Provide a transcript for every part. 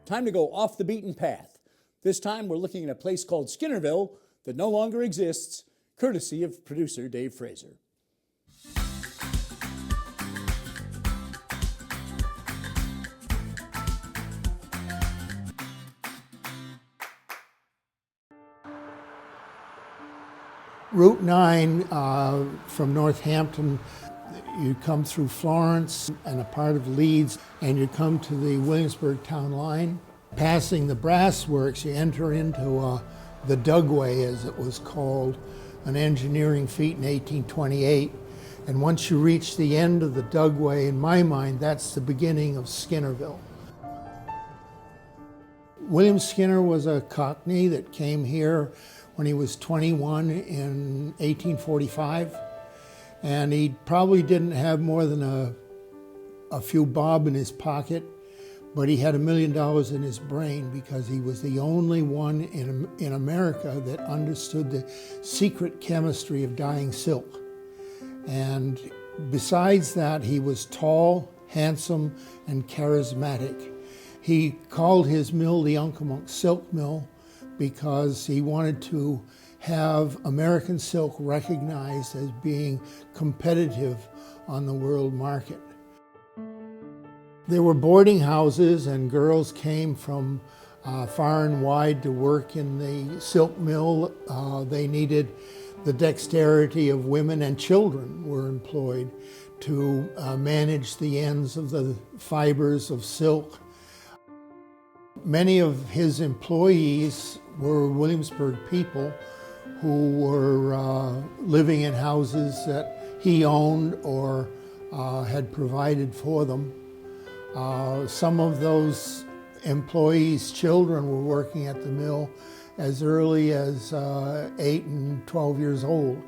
Time to go off the beaten path. This time we're looking at a place called Skinnerville that no longer exists, courtesy of producer Dave Fraser. Route 9 from Northampton, you come through Florence and a part of Leeds, and you come to the Williamsburg town line. Passing the brass works, you enter into the Dugway, as it was called, an engineering feat in 1828. And once you reach the end of the Dugway, in my mind, that's the beginning of Skinnerville. William Skinner was a Cockney that came here when he was 21 in 1845. And he probably didn't have more than a few bob in his pocket, but he had $1 million in his brain because he was the only one in America that understood the secret chemistry of dyeing silk. And besides that, he was tall, handsome, and charismatic. He called his mill the Uncamonk Silk Mill because he wanted to have American silk recognized as being competitive on the world market. There were boarding houses, and girls came from far and wide to work in the silk mill. They needed the dexterity of women, and children were employed to manage the ends of the fibers of silk. Many of his employees were Williamsburg people who were living in houses that he owned or had provided for them. Some of those employees' children were working at the mill as early as 8 and 12 years old.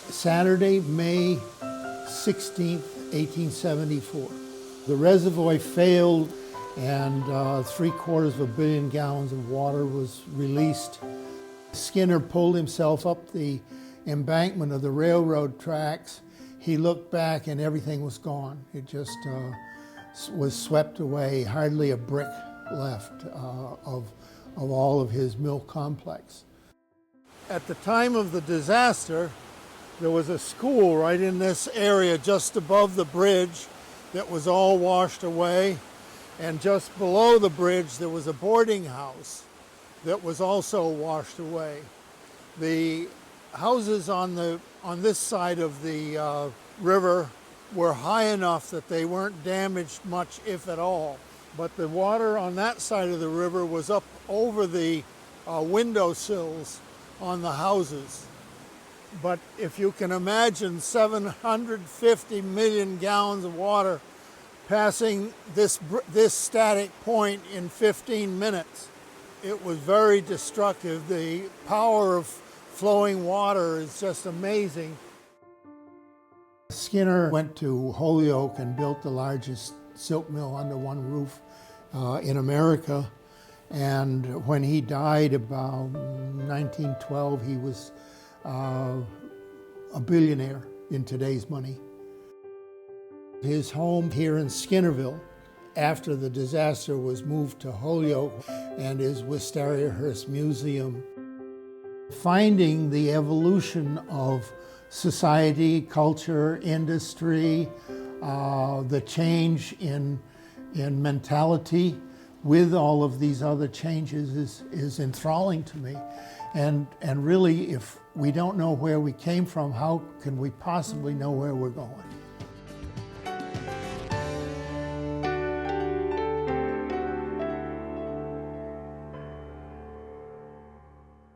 Saturday, May 16th, 1874. The reservoir failed, and 750 million gallons of water was released. Skinner pulled himself up the embankment of the railroad tracks. He looked back and everything was gone. It just was swept away, hardly a brick left of all of his mill complex. At the time of the disaster, there was a school right in this area just above the bridge that was all washed away. And just below the bridge, there was a boarding house that was also washed away. The houses on this side of the river were high enough that they weren't damaged much, if at all. But the water on that side of the river was up over the windowsills on the houses. But if you can imagine 750 million gallons of water passing this static point in 15 minutes, it was very destructive. The power of flowing water is just amazing. Skinner went to Holyoke and built the largest silk mill under one roof in America. And when he died about 1912, he was a billionaire in today's money. His home here in Skinnerville, after the disaster, was moved to Holyoke and is Wistaria-Hearst Museum. Finding the evolution of society, culture, industry, the change in mentality with all of these other changes is enthralling to me. And really, if we don't know where we came from, how can we possibly know where we're going?